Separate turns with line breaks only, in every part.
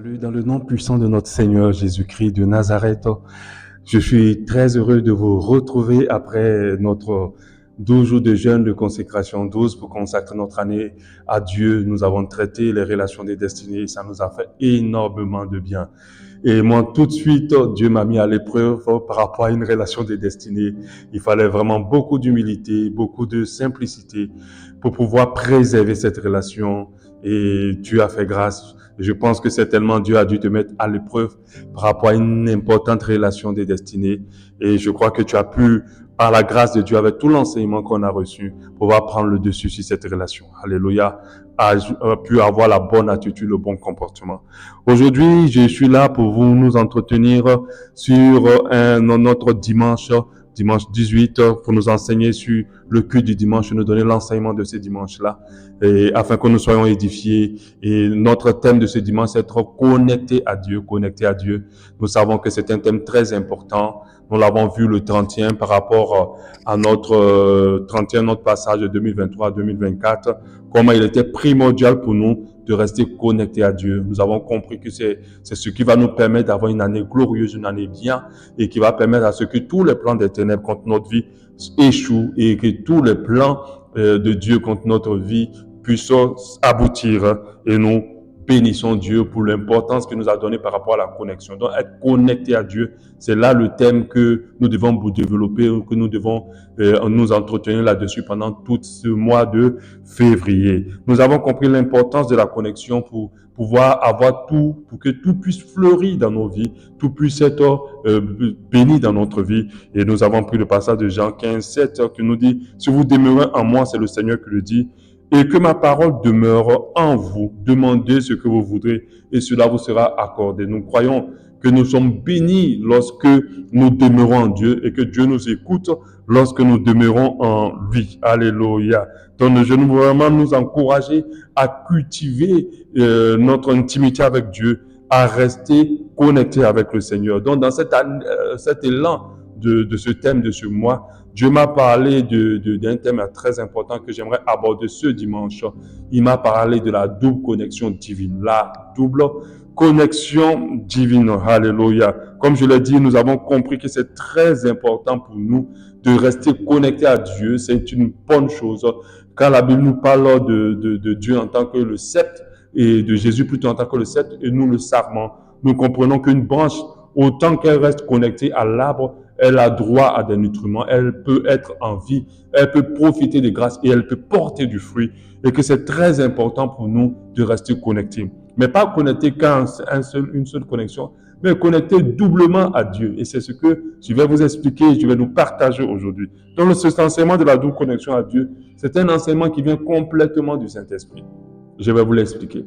Salut dans le nom puissant de notre Seigneur Jésus-Christ de Nazareth. Je suis très heureux de vous retrouver après notre 12 jours de jeûne de consécration, 12 pour consacrer notre année à Dieu. Nous avons traité les relations des destinées, ça nous a fait énormément de bien. Et moi, tout de suite, Dieu m'a mis à l'épreuve par rapport à une relation des destinées. Il fallait vraiment beaucoup d'humilité, beaucoup de simplicité pour pouvoir préserver cette relation. Et Dieu a fait grâce. Je pense que certainement Dieu a dû te mettre à l'épreuve par rapport à une importante relation des destinées. Et je crois que tu as pu, par la grâce de Dieu, avec tout l'enseignement qu'on a reçu, pouvoir prendre le dessus sur cette relation. Alléluia. A pu avoir la bonne attitude, le bon comportement. Aujourd'hui, je suis là pour vous nous entretenir sur notre dimanche 18, pour nous enseigner sur le culte du dimanche, nous donner l'enseignement de ce dimanche-là, et afin que nous soyons édifiés. Et notre thème de ce dimanche, c'est être connecté à Dieu, connecté à Dieu. Nous savons que c'est un thème très important. Nous l'avons vu le 31 par rapport à notre 31, notre passage de 2023 à 2024, comment il était primordial pour nous de rester connectés à Dieu. Nous avons compris que c'est ce qui va nous permettre d'avoir une année glorieuse, une année bien, et qui va permettre à ce que tous les plans des ténèbres contre notre vie échouent et que tous les plans de Dieu contre notre vie puissent aboutir, et nous bénissons Dieu pour l'importance qu'il nous a donnée par rapport à la connexion. Donc, être connecté à Dieu, c'est là le thème que nous devons développer, que nous devons nous entretenir là-dessus pendant tout ce mois de février. Nous avons compris l'importance de la connexion pour pouvoir avoir tout, pour que tout puisse fleurir dans nos vies, tout puisse être béni dans notre vie. Et nous avons pris le passage de Jean 15, 7 qui nous dit, si vous demeurez en moi, c'est le Seigneur qui le dit, et que ma parole demeure en vous. Demandez ce que vous voudrez et cela vous sera accordé. Nous croyons que nous sommes bénis lorsque nous demeurons en Dieu et que Dieu nous écoute lorsque nous demeurons en lui. Alléluia. Donc, je veux vraiment nous encourager à cultiver notre intimité avec Dieu, à rester connecté avec le Seigneur. Donc, dans cet élan de ce thème de ce mois, Dieu m'a parlé d'un thème très important que j'aimerais aborder ce dimanche. Il m'a parlé de la double connexion divine. La double connexion divine. Alléluia. Comme je l'ai dit, nous avons compris que c'est très important pour nous de rester connectés à Dieu. C'est une bonne chose. Quand la Bible nous parle de Dieu en tant que le sceptre et de Jésus plutôt en tant que le sceptre et nous le sarment, nous comprenons qu'une branche, autant qu'elle reste connectée à l'arbre, elle a droit à des nutriments, elle peut être en vie, elle peut profiter de grâce et elle peut porter du fruit. Et que c'est très important pour nous de rester connectés. Mais pas connectés qu'à une seule connexion, mais connectés doublement à Dieu. Et c'est ce que je vais vous expliquer, je vais nous partager aujourd'hui. Donc, cet enseignement de la double connexion à Dieu, c'est un enseignement qui vient complètement du Saint-Esprit. Je vais vous l'expliquer.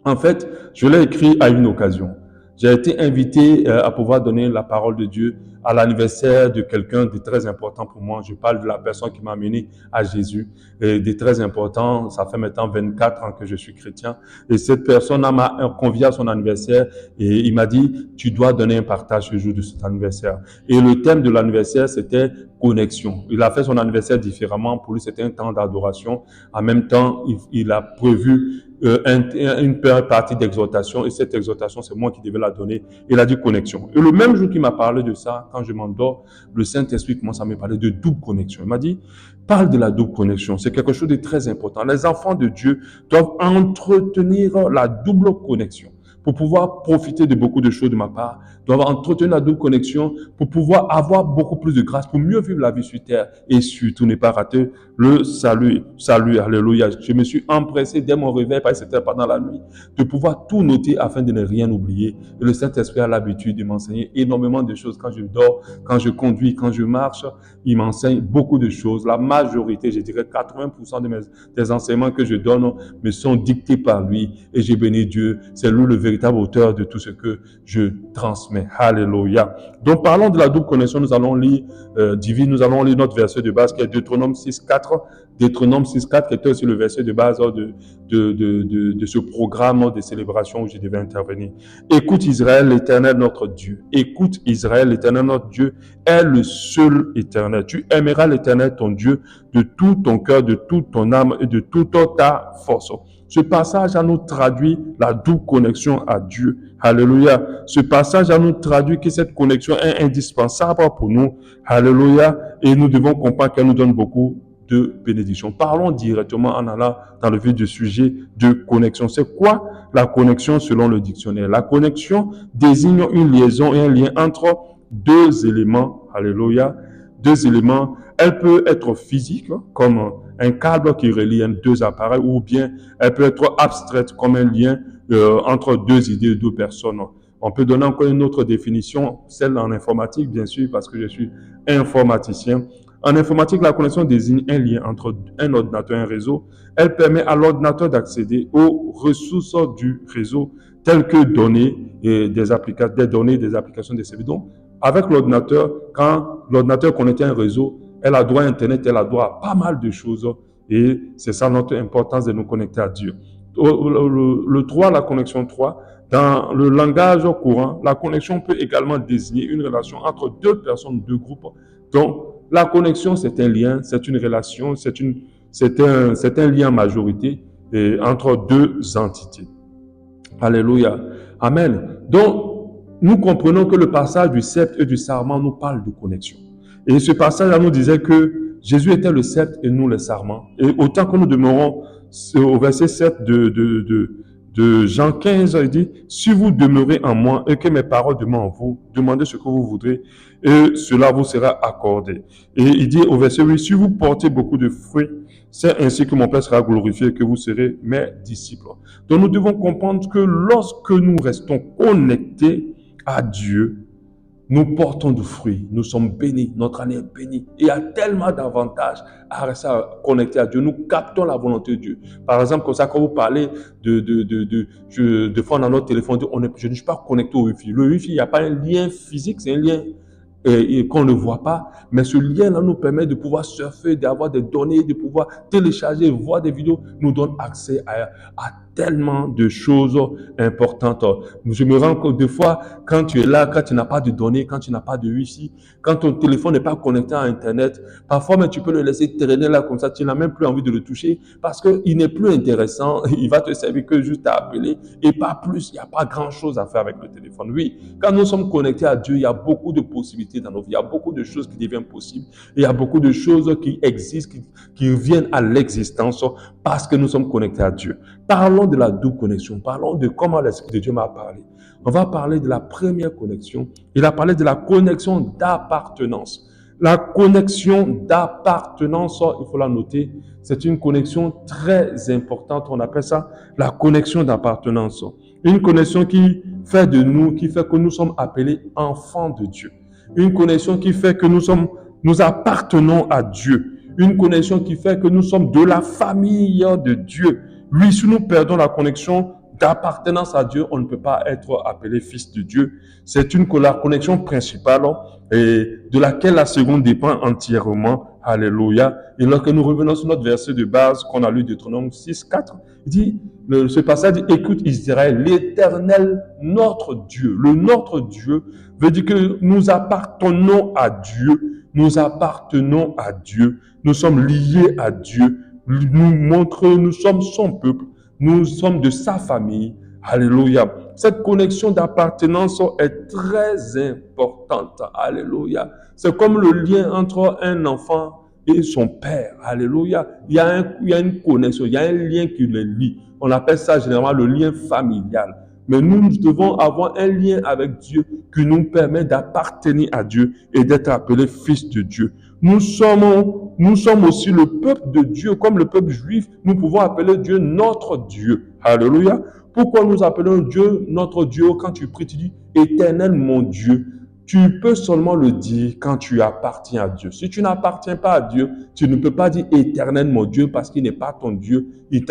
En fait, je l'ai écrit à une occasion. J'ai été invité à pouvoir donner la parole de Dieu à l'anniversaire de quelqu'un de très important pour moi. Je parle de la personne qui m'a amené à Jésus, et de très important. Ça fait maintenant 24 ans que je suis chrétien. Et cette personne m'a convié à son anniversaire et il m'a dit, tu dois donner un partage ce jour de cet anniversaire. Et le thème de l'anniversaire, c'était connexion. Il a fait son anniversaire différemment. Pour lui, c'était un temps d'adoration. En même temps, il a prévu une partie d'exhortation, et cette exhortation, c'est moi qui devais la donner. Il a dit connexion. Et le même jour qu'il m'a parlé de ça, quand je m'endors, le Saint-Esprit commence à me parler de double connexion. Il m'a dit, parle de la double connexion. C'est quelque chose de très important. Les enfants de Dieu doivent entretenir la double connexion pour pouvoir profiter de beaucoup de choses de ma part, doivent entretenir la double connexion pour pouvoir avoir beaucoup plus de grâce, pour mieux vivre la vie sur terre et surtout ne pas rater le salut. Salut, alléluia. Je me suis empressé dès mon réveil, parce que c'était pendant la nuit, de pouvoir tout noter afin de ne rien oublier. Et le Saint-Esprit a l'habitude de m'enseigner énormément de choses quand je dors, quand je conduis, quand je marche. Il m'enseigne beaucoup de choses. La majorité, je dirais 80% des enseignements que je donne me sont dictés par lui et j'ai béni Dieu. C'est lui le véritable auteur de tout ce que je transmets. Alléluia. Donc, parlons de la double connexion. Nous allons lire nous allons lire notre verset de base qui est Deutéronome 6.4. Deutéronome 6.4 qui était aussi le verset de base de ce programme de célébration où je devais intervenir. Écoute Israël, l'Éternel notre Dieu. Écoute Israël, l'Éternel notre Dieu est le seul Éternel. Tu aimeras l'Éternel ton Dieu de tout ton cœur, de toute ton âme et de toute ta force. Ce passage a nous traduit la double connexion à Dieu. Alléluia. Ce passage a nous traduit que cette connexion est indispensable pour nous. Alléluia. Et nous devons comprendre qu'elle nous donne beaucoup de bénédictions. Parlons directement en allant dans le vif du sujet de connexion. C'est quoi la connexion selon le dictionnaire? La connexion désigne une liaison et un lien entre deux éléments. Alléluia. Deux éléments. Elle peut être physique, comme un câble qui relie deux appareils, ou bien elle peut être abstraite, comme un lien entre deux idées, deux personnes. On peut donner encore une autre définition, celle en informatique, bien sûr, parce que je suis informaticien. En informatique, la connexion désigne un lien entre un ordinateur et un réseau. Elle permet à l'ordinateur d'accéder aux ressources du réseau, telles que des données, des applications, des services. Donc, avec l'ordinateur, quand l'ordinateur connecte à un réseau, elle a droit à Internet, elle a droit à pas mal de choses. Et c'est ça notre importance de nous connecter à Dieu. Le 3, la connexion 3, dans le langage courant, la connexion peut également désigner une relation entre deux personnes, deux groupes. Donc, la connexion, c'est un lien, c'est une relation, c'est un lien en majorité entre deux entités. Alléluia. Amen. Donc, nous comprenons que le passage du sceptre et du sarment nous parle de connexion. Et ce passage-là nous disait que Jésus était le sceptre et nous le sarment. Et autant que nous demeurons au verset 7 de Jean 15, il dit, si vous demeurez en moi et que mes paroles demeurent en vous, demandez ce que vous voudrez et cela vous sera accordé. Et il dit au verset 8, si vous portez beaucoup de fruits, c'est ainsi que mon Père sera glorifié et que vous serez mes disciples. Donc nous devons comprendre que lorsque nous restons connectés à Dieu, nous portons du fruit, nous sommes bénis, notre année est bénie. Et il y a tellement d'avantages à rester connecté à Dieu. Nous captons la volonté de Dieu. Par exemple, comme ça, quand vous parlez de fois dans notre téléphone, je ne suis pas connecté au Wi-Fi. Le Wi-Fi, il n'y a pas un lien physique, c'est un lien qu'on ne voit pas. Mais ce lien-là nous permet de pouvoir surfer, d'avoir des données, de pouvoir télécharger, voir des vidéos, nous donne accès à tellement de choses importantes. Je me rends compte des fois, quand tu es là, quand tu n'as pas de données, quand tu n'as pas de Wi-Fi, quand ton téléphone n'est pas connecté à Internet, parfois mais tu peux le laisser traîner là comme ça, tu n'as même plus envie de le toucher parce qu'il n'est plus intéressant, il va te servir que juste à appeler et pas plus, il n'y a pas grand-chose à faire avec le téléphone. Oui, quand nous sommes connectés à Dieu, il y a beaucoup de possibilités dans nos vies, il y a beaucoup de choses qui deviennent possibles, il y a beaucoup de choses qui existent, qui viennent à l'existence parce que nous sommes connectés à Dieu. Parlons de la double connexion. Parlons de comment l'Esprit de Dieu m'a parlé. On va parler de la première connexion. Il a parlé de la connexion d'appartenance. La connexion d'appartenance, il faut la noter, c'est une connexion très importante. On appelle ça la connexion d'appartenance. Une connexion qui fait que nous sommes appelés enfants de Dieu. Une connexion qui fait que nous appartenons à Dieu. Une connexion qui fait que nous sommes de la famille de Dieu. Oui, si nous perdons la connexion d'appartenance à Dieu, on ne peut pas être appelé fils de Dieu. C'est la connexion principale et de laquelle la seconde dépend entièrement. Alléluia. Et lorsque nous revenons sur notre verset de base qu'on a lu de Deutéronome 6, 4, il dit, ce passage dit, écoute Israël, l'Éternel, notre Dieu. Le notre Dieu veut dire que nous appartenons à Dieu. Nous appartenons à Dieu. Nous sommes liés à Dieu. Nous sommes son peuple, nous sommes de sa famille. Alléluia. Cette connexion d'appartenance est très importante. Alléluia. C'est comme le lien entre un enfant et son père. Alléluia. Il y a une connexion, il y a un lien qui les lie. On appelle ça généralement le lien familial. Mais nous devons avoir un lien avec Dieu qui nous permet d'appartenir à Dieu et d'être appelés fils de Dieu. Nous sommes aussi le peuple de Dieu, comme le peuple juif, nous pouvons appeler Dieu notre Dieu. Alléluia. Pourquoi nous appelons Dieu notre Dieu? Quand tu pries, tu dis Éternel mon Dieu. Tu peux seulement le dire quand tu appartiens à Dieu. Si tu n'appartiens pas à Dieu, tu ne peux pas dire Éternel mon Dieu parce qu'il n'est pas ton Dieu. Tu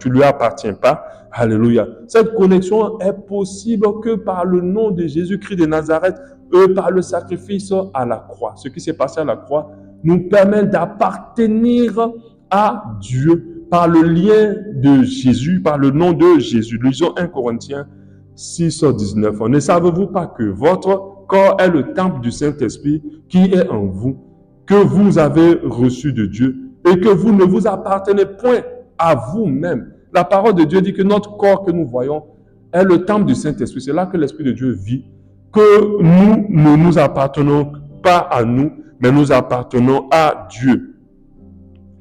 ne lui appartiens pas. Alléluia. Cette connexion est possible que par le nom de Jésus-Christ de Nazareth, par le sacrifice à la croix. Ce qui s'est passé à la croix nous permet d'appartenir à Dieu par le lien de Jésus, par le nom de Jésus. Lisons 1 Corinthiens 6, 19. Ne savez-vous pas que votre corps est le temple du Saint-Esprit qui est en vous, que vous avez reçu de Dieu et que vous ne vous appartenez point à vous-même, La parole de Dieu dit que notre corps que nous voyons est le temple du Saint-Esprit. C'est là que l'Esprit de Dieu vit, que nous ne nous appartenons pas à nous, mais nous appartenons à Dieu.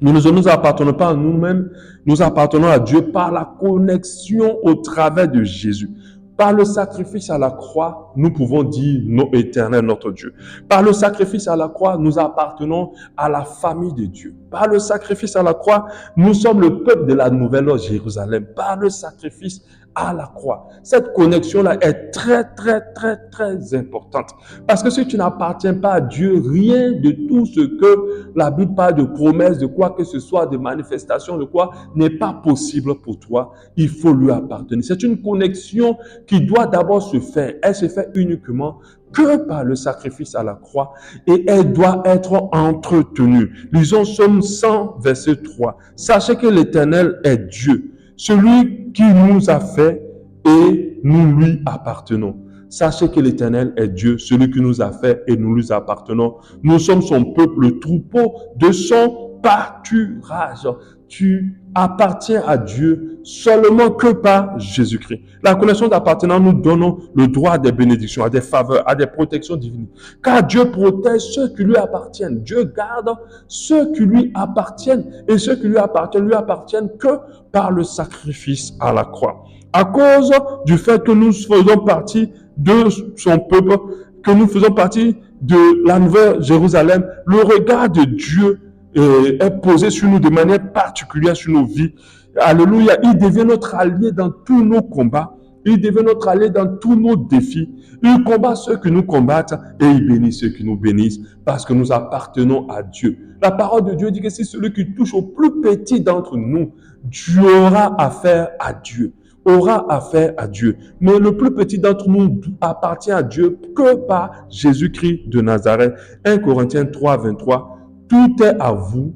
Nous ne nous appartenons pas à nous-mêmes, nous appartenons à Dieu par la connexion au travers de Jésus. Par le sacrifice à la croix, nous pouvons dire non éternel notre Dieu. Par le sacrifice à la croix, nous appartenons à la famille de Dieu. Par le sacrifice à la croix, nous sommes le peuple de la nouvelle Jérusalem. Par le sacrifice à la croix. Cette connexion-là est très, très, très, très importante. Parce que si tu n'appartiens pas à Dieu, rien de tout ce que la Bible parle de promesses, de quoi que ce soit, de manifestations, de quoi, n'est pas possible pour toi. Il faut lui appartenir. C'est une connexion qui doit d'abord se faire. Elle se fait uniquement que par le sacrifice à la croix et elle doit être entretenue. Lisons Psaume 100, verset 3. Sachez que l'Éternel est Dieu, celui qui nous a fait et nous lui appartenons. Sachez que l'Éternel est Dieu, celui qui nous a fait et nous lui appartenons. Nous sommes son peuple, le troupeau de son pâturage. Tu appartiens à Dieu seulement que par Jésus-Christ. La connexion d'appartenance nous donne le droit à des bénédictions, à des faveurs, à des protections divines. Car Dieu protège ceux qui lui appartiennent. Dieu garde ceux qui lui appartiennent. Et ceux qui lui appartiennent que par le sacrifice à la croix. À cause du fait que nous faisons partie de son peuple, que nous faisons partie de la nouvelle Jérusalem, le regard de Dieu est posé sur nous de manière particulière sur nos vies. Alléluia. Il devient notre allié dans tous nos combats. Il devient notre allié dans tous nos défis. Il combat ceux qui nous combattent et il bénit ceux qui nous bénissent parce que nous appartenons à Dieu. La parole de Dieu dit que c'est celui qui touche au plus petit d'entre nous, Dieu aura affaire à Dieu. Aura affaire à Dieu. Mais le plus petit d'entre nous appartient à Dieu que par Jésus-Christ de Nazareth. 1 Corinthiens 3, 23. Tout est à vous,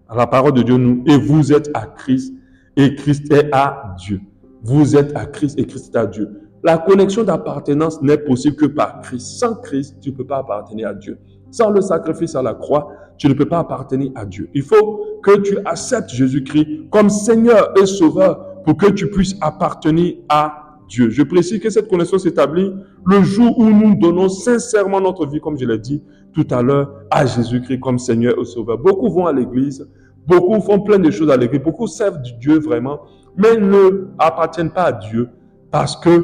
à la parole de Dieu, nous, et vous êtes à Christ, et Christ est à Dieu. Vous êtes à Christ, et Christ est à Dieu. La connexion d'appartenance n'est possible que par Christ. Sans Christ, tu ne peux pas appartenir à Dieu. Sans le sacrifice à la croix, tu ne peux pas appartenir à Dieu. Il faut que tu acceptes Jésus-Christ comme Seigneur et Sauveur pour que tu puisses appartenir à Dieu. Je précise que cette connexion s'établit le jour où nous donnons sincèrement notre vie, comme je l'ai dit tout à l'heure, à Jésus-Christ comme Seigneur et Sauveur. Beaucoup vont à l'église, beaucoup font plein de choses à l'église, beaucoup servent Dieu vraiment, mais ne appartiennent pas à Dieu parce qu'ils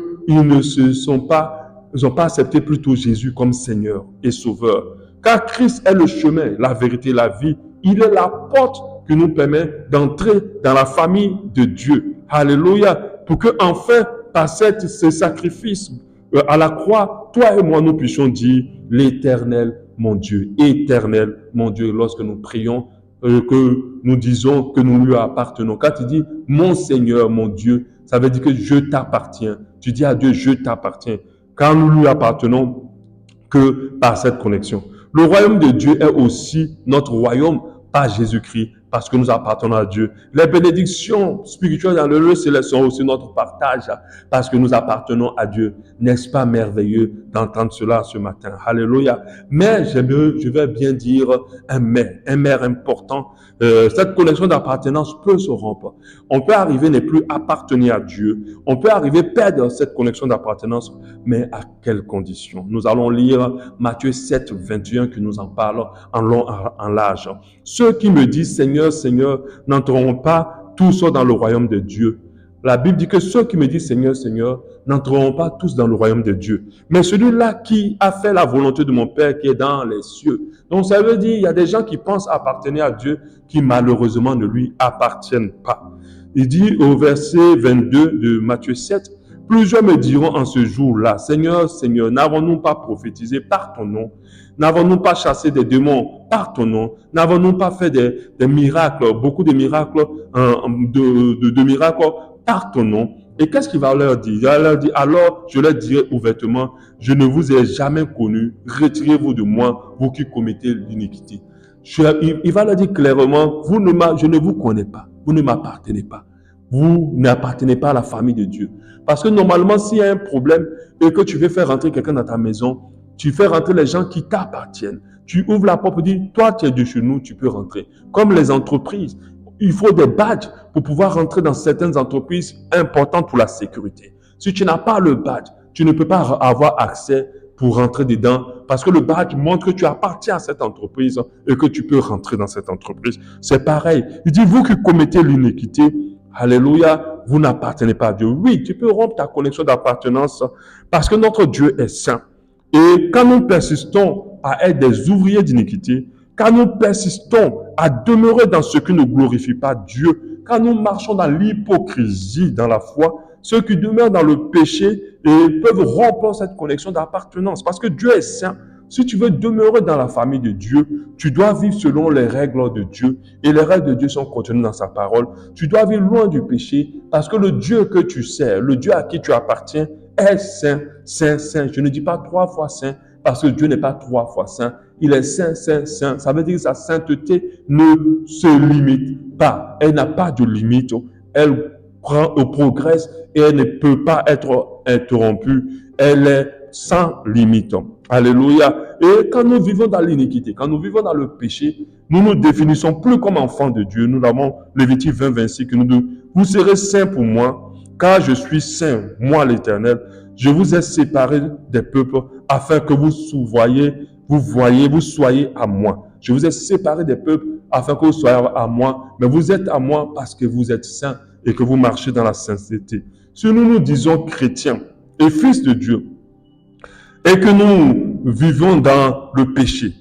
n'ont pas accepté plutôt Jésus comme Seigneur et Sauveur. Car Christ est le chemin, la vérité, la vie. Il est la porte qui nous permet d'entrer dans la famille de Dieu. Alléluia. Pour que enfin, par ce sacrifice à la croix, toi et moi, nous puissions dire l'Éternel, mon Dieu, éternel, mon Dieu, lorsque nous prions, que nous disons que nous lui appartenons. Quand tu dis mon Seigneur, mon Dieu, ça veut dire que je t'appartiens. Tu dis à Dieu, je t'appartiens. Car nous lui appartenons que par cette connexion. Le royaume de Dieu est aussi notre royaume par Jésus-Christ, parce que nous appartenons à Dieu. Les bénédictions spirituelles dans le lieu céleste sont aussi notre partage, parce que nous appartenons à Dieu. N'est-ce pas merveilleux d'entendre cela ce matin? Alléluia. Mais je vais bien dire un mais important. Cette connexion d'appartenance peut se rompre. On peut arriver ne plus appartenir à Dieu. On peut arriver perdre cette connexion d'appartenance, mais à quelles conditions? Nous allons lire Matthieu 7, 21 qui nous en parle en long, en large. Ceux qui me disent Seigneur, Seigneur, n'entreront pas tous dans le royaume de Dieu. La Bible dit que ceux qui me disent Seigneur, Seigneur, n'entreront pas tous dans le royaume de Dieu. Mais celui-là qui a fait la volonté de mon Père qui est dans les cieux. Donc ça veut dire, il y a des gens qui pensent appartenir à Dieu qui malheureusement ne lui appartiennent pas. Il dit au verset 22 de Matthieu 7, plusieurs me diront en ce jour-là, Seigneur, Seigneur, n'avons-nous pas prophétisé par ton nom? N'avons-nous pas chassé des démons par ton nom? N'avons-nous pas fait des miracles, beaucoup de miracles, de miracles par ton nom? Et qu'est-ce qu'il va leur dire? Il va leur dire, alors je leur dirai ouvertement, je ne vous ai jamais connu, retirez-vous de moi, vous qui commettez l'iniquité. Il va leur dire clairement, je ne vous connais pas, vous ne m'appartenez pas. Vous n'appartenez pas à la famille de Dieu. Parce que normalement, s'il y a un problème et que tu veux faire rentrer quelqu'un dans ta maison, tu fais rentrer les gens qui t'appartiennent. Tu ouvres la porte et dis, toi, tu es de chez nous, tu peux rentrer. Comme les entreprises. il faut des badges pour pouvoir rentrer dans certaines entreprises importantes pour la sécurité. Si tu n'as pas le badge, tu ne peux pas avoir accès pour rentrer dedans parce que le badge montre que tu appartiens à cette entreprise et que tu peux rentrer dans cette entreprise. C'est pareil. Il dit, vous qui commettez l'iniquité, alléluia, vous n'appartenez pas à Dieu. Oui, tu peux rompre ta connexion d'appartenance parce que notre Dieu est saint. Et quand nous persistons à être des ouvriers d'iniquité, quand nous persistons à demeurer dans ce qui ne glorifie pas Dieu, quand nous marchons dans l'hypocrisie, dans la foi, ceux qui demeurent dans le péché et peuvent rompre cette connexion d'appartenance. Parce que Dieu est saint. Si tu veux demeurer dans la famille de Dieu, tu dois vivre selon les règles de Dieu. Et les règles de Dieu sont contenues dans sa parole. Tu dois vivre loin du péché parce que le Dieu que tu sers, le Dieu à qui tu appartiens, est saint, saint, saint. Je ne dis pas 3 fois saint parce que Dieu n'est pas 3 fois saint. Il est saint, saint, saint. Ça veut dire que sa sainteté ne se limite pas. Elle n'a pas de limite. Elle progresse et elle ne peut pas être interrompue. Elle est sans limite. Alléluia. Et quand nous vivons dans l'iniquité, quand nous vivons dans le péché, nous nous définissons plus comme enfants de Dieu. Nous avons Lévitique 20, 26 que nous disons, vous serez saints pour moi, car je suis saint, moi l'Éternel. Je vous ai séparés des peuples afin que vous soyez à moi. Je vous ai séparés des peuples afin que vous soyez à moi. Mais vous êtes à moi parce que vous êtes saints et que vous marchez dans la sainteté. Si nous nous disons chrétiens et fils de Dieu, et que nous vivons dans le péché,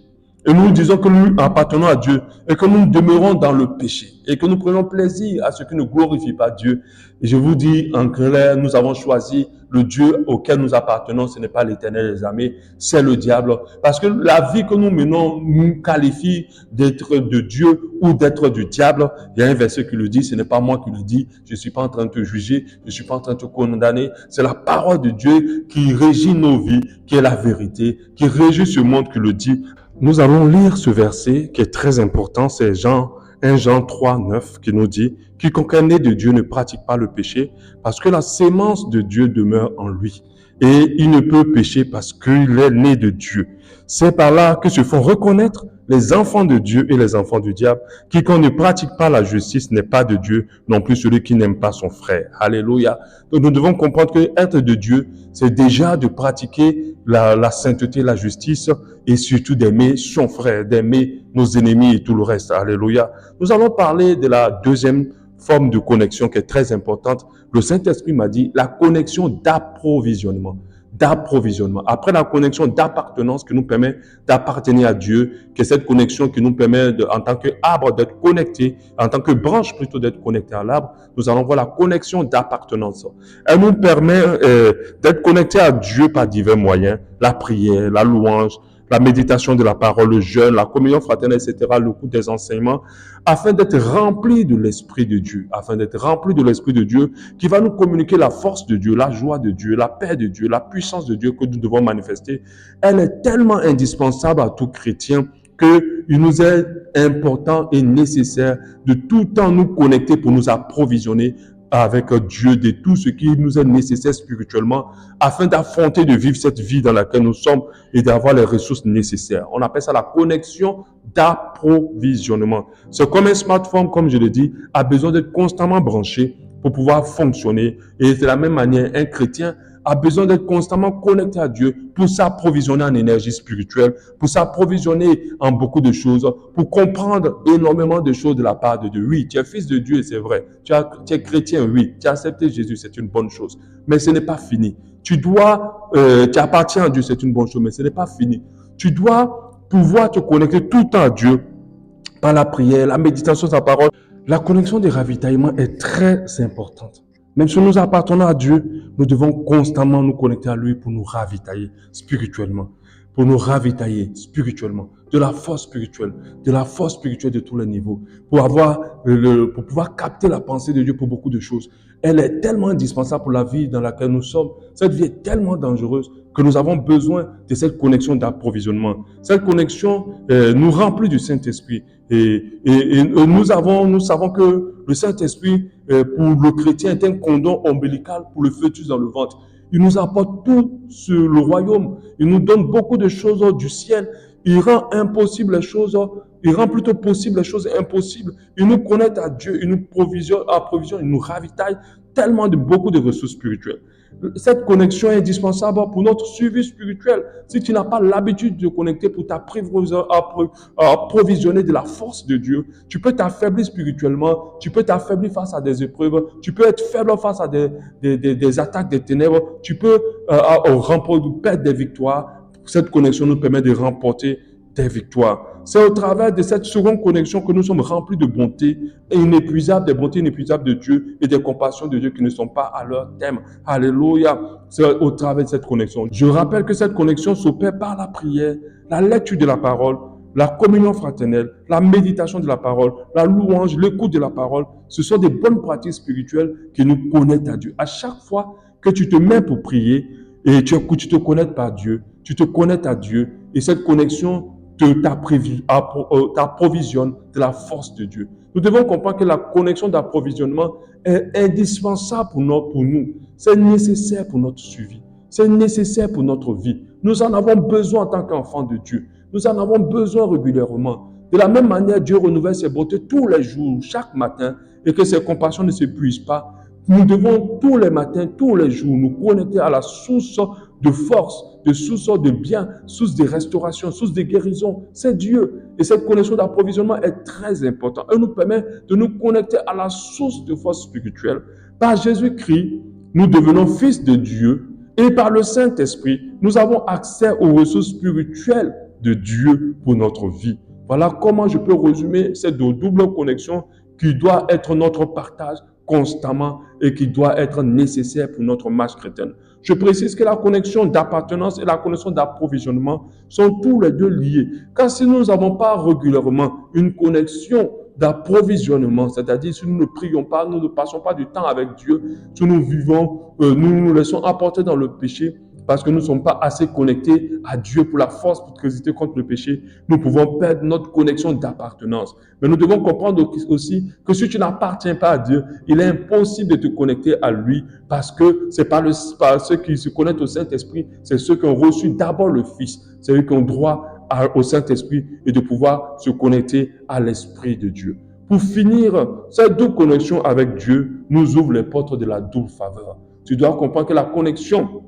et nous disons que nous appartenons à Dieu, et que nous demeurons dans le péché, et que nous prenons plaisir à ce qui ne glorifie pas Dieu. Et je vous dis en clair, nous avons choisi le Dieu auquel nous appartenons, ce n'est pas l'Éternel des armées, c'est le diable. Parce que la vie que nous menons nous qualifie d'être de Dieu ou d'être du diable. Il y a un verset qui le dit, ce n'est pas moi qui le dis, je ne suis pas en train de te juger, je ne suis pas en train de te condamner. C'est la parole de Dieu qui régit nos vies, qui est la vérité, qui régit ce monde qui le dit. Nous allons lire ce verset qui est très important, c'est 1 Jean 3, 9 qui nous dit « Quiconque est né de Dieu ne pratique pas le péché parce que la sémence de Dieu demeure en lui. Et il ne peut pécher parce qu'il est né de Dieu. C'est par là que se font reconnaître les enfants de Dieu et les enfants du diable. Quiconque ne pratique pas la justice n'est pas de Dieu, non plus celui qui n'aime pas son frère. » Alléluia. Donc nous devons comprendre que être de Dieu, c'est déjà de pratiquer la sainteté, la justice et surtout d'aimer son frère, d'aimer nos ennemis et tout le reste. Alléluia. Nous allons parler de la deuxième forme de connexion qui est très importante. Le Saint-Esprit m'a dit la connexion d'approvisionnement. Après la connexion d'appartenance qui nous permet d'appartenir à Dieu, qui est cette connexion qui nous permet en tant qu'arbre d'être connecté, en tant que branche plutôt d'être connecté à l'arbre, nous allons voir la connexion d'appartenance. Elle nous permet d'être connecté à Dieu par divers moyens, la prière, la louange, la méditation de la parole, le jeûne, la communion fraternelle, etc., le cours des enseignements, afin d'être rempli de l'Esprit de Dieu, qui va nous communiquer la force de Dieu, la joie de Dieu, la paix de Dieu, la puissance de Dieu que nous devons manifester. Elle est tellement indispensable à tout chrétien qu'il nous est important et nécessaire de tout le temps nous connecter pour nous approvisionner avec Dieu de tout ce qui nous est nécessaire spirituellement afin d'affronter, de vivre cette vie dans laquelle nous sommes et d'avoir les ressources nécessaires. On appelle ça la connexion d'approvisionnement. C'est comme un smartphone, comme je le dis, a besoin d'être constamment branché pour pouvoir fonctionner. Et de la même manière, un chrétien a besoin d'être constamment connecté à Dieu pour s'approvisionner en énergie spirituelle, pour s'approvisionner en beaucoup de choses, pour comprendre énormément de choses de la part de Dieu. Oui, tu es fils de Dieu, c'est vrai. Tu es chrétien, oui. Tu as accepté Jésus, c'est une bonne chose. Mais ce n'est pas fini. Tu appartiens à Dieu, c'est une bonne chose, mais ce n'est pas fini. Tu dois pouvoir te connecter tout le temps à Dieu par la prière, la méditation de sa parole. La connexion des ravitaillements est très importante. Même si nous appartenons à Dieu, nous devons constamment nous connecter à lui pour nous ravitailler spirituellement. De la force spirituelle de tous les niveaux, pour pouvoir capter la pensée de Dieu pour beaucoup de choses. Elle est tellement indispensable pour la vie dans laquelle nous sommes. Cette vie est tellement dangereuse que nous avons besoin de cette connexion d'approvisionnement. Cette connexion nous remplit du Saint-Esprit. Et nous savons que le Saint-Esprit, pour le chrétien, est un condom ombilical pour le fœtus dans le ventre. Il nous apporte tout sur le royaume. Il nous donne beaucoup de choses du ciel. Il rend impossible les choses Il rend plutôt possible les choses impossibles. Il nous connecte à Dieu, il nous approvisionne, il nous ravitaille tellement de beaucoup de ressources spirituelles. Cette connexion est indispensable pour notre suivi spirituel. Si tu n'as pas l'habitude de connecter pour t'approvisionner de la force de Dieu, tu peux t'affaiblir spirituellement, tu peux t'affaiblir face à des épreuves, tu peux être faible face à des attaques des ténèbres, tu peux perdre des victoires. Cette connexion nous permet de remporter des victoires. C'est au travers de cette seconde connexion que nous sommes remplis de bonté et inépuisable, des bontés inépuisables de Dieu et des compassions de Dieu qui ne sont pas à leur terme. Alléluia. C'est au travers de cette connexion. Je rappelle que cette connexion s'opère par la prière, la lecture de la parole, la communion fraternelle, la méditation de la parole, la louange, l'écoute de la parole. Ce sont des bonnes pratiques spirituelles qui nous connectent à Dieu. À chaque fois que tu te mets pour prier et tu te connectes par Dieu, tu te connectes à Dieu et cette connexion t'approvisionne de la force de Dieu. Nous devons comprendre que la connexion d'approvisionnement est indispensable pour nous. C'est nécessaire pour notre suivi. C'est nécessaire pour notre vie. Nous en avons besoin en tant qu'enfants de Dieu. Nous en avons besoin régulièrement. De la même manière, Dieu renouvelle ses bontés tous les jours, chaque matin, et que ses compassions ne s'épuisent pas. Nous devons tous les matins, tous les jours, nous connecter à la source de force, de source de bien, source de restauration, source de guérison. C'est Dieu. Et cette connexion d'approvisionnement est très importante. Elle nous permet de nous connecter à la source de force spirituelle. Par Jésus-Christ, nous devenons fils de Dieu et par le Saint-Esprit, nous avons accès aux ressources spirituelles de Dieu pour notre vie. Voilà comment je peux résumer cette double connexion qui doit être notre partage constamment et qui doit être nécessaire pour notre marche chrétienne. Je précise que la connexion d'appartenance et la connexion d'approvisionnement sont tous les deux liés. Car si nous n'avons pas régulièrement une connexion d'approvisionnement, c'est-à-dire si nous ne prions pas, nous ne passons pas du temps avec Dieu, si nous vivons, nous nous laissons apporter dans le péché, parce que nous ne sommes pas assez connectés à Dieu pour la force pour résister contre le péché, nous pouvons perdre notre connexion d'appartenance. Mais nous devons comprendre aussi que si tu n'appartiens pas à Dieu, il est impossible de te connecter à lui parce que c'est pas ceux qui se connectent au Saint-Esprit, c'est ceux qui ont reçu d'abord le Fils, c'est eux qui ont droit au Saint-Esprit et de pouvoir se connecter à l'Esprit de Dieu. Pour finir, cette double connexion avec Dieu nous ouvre les portes de la double faveur. Tu dois comprendre que la connexion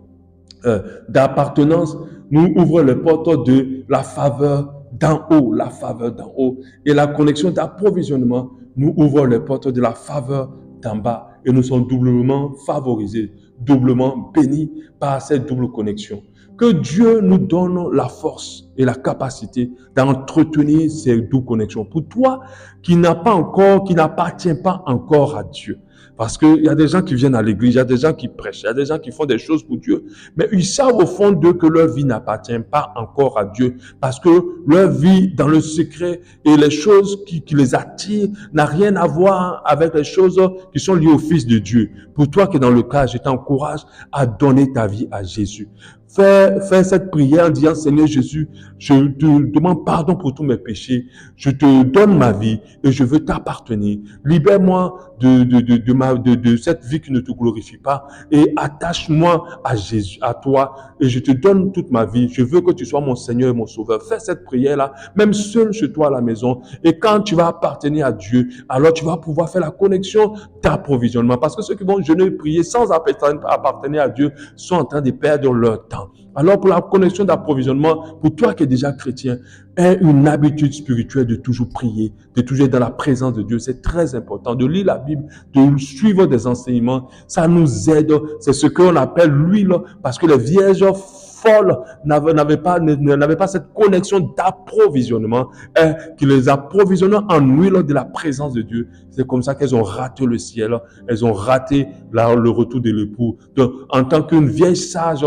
d'appartenance nous ouvre les portes de la faveur d'en haut, la faveur d'en haut. Et la connexion d'approvisionnement nous ouvre les portes de la faveur d'en bas. Et nous sommes doublement favorisés, doublement bénis par cette double connexion. Que Dieu nous donne la force et la capacité d'entretenir ces doubles connexions. Pour toi qui n'appartient pas encore à Dieu. Parce qu'il y a des gens qui viennent à l'église, il y a des gens qui prêchent, il y a des gens qui font des choses pour Dieu. Mais ils savent au fond d'eux que leur vie n'appartient pas encore à Dieu. Parce que leur vie dans le secret et les choses qui les attirent n'a rien à voir avec les choses qui sont liées au Fils de Dieu. Pour toi qui est dans le cas, je t'encourage à donner ta vie à Jésus. Fais cette prière en disant, Seigneur Jésus, je te demande pardon pour tous mes péchés. Je te donne ma vie et je veux t'appartenir. Libère-moi de cette vie qui ne te glorifie pas et attache-moi à Jésus, à toi, et je te donne toute ma vie. Je veux que tu sois mon Seigneur et mon Sauveur. Fais cette prière-là, même seul chez toi à la maison. Et quand tu vas appartenir à Dieu, alors tu vas pouvoir faire la connexion d'approvisionnement. Parce que ceux qui vont jeûner et prier sans appartenir à Dieu sont en train de perdre leur temps. Alors pour la connexion d'approvisionnement, pour toi qui es déjà chrétien, aie une habitude spirituelle de toujours prier, de toujours être dans la présence de Dieu. C'est très important de lire la Bible, de suivre des enseignements. Ça nous aide. C'est ce qu'on appelle l'huile, parce que les vierges folles n'avaient pas cette connexion d'approvisionnement qui les approvisionnait en huile de la présence de Dieu. C'est comme ça qu'elles ont raté le ciel. Elles ont raté le retour de l'époux. Donc, en tant qu'une vieille sage,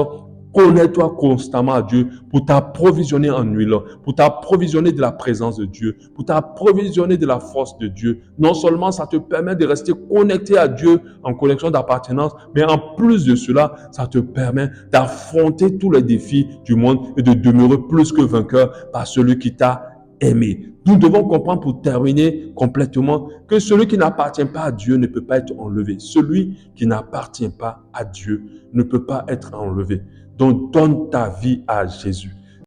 connais-toi constamment à Dieu pour t'approvisionner en huile, pour t'approvisionner de la présence de Dieu, pour t'approvisionner de la force de Dieu. Non seulement ça te permet de rester connecté à Dieu en connexion d'appartenance, mais en plus de cela, ça te permet d'affronter tous les défis du monde et de demeurer plus que vainqueur par celui qui t'a aimé. Nous devons comprendre pour terminer complètement que celui qui n'appartient pas à Dieu ne peut pas être enlevé. Celui qui n'appartient pas à Dieu ne peut pas être enlevé. Donc, donne ta vie à Jésus.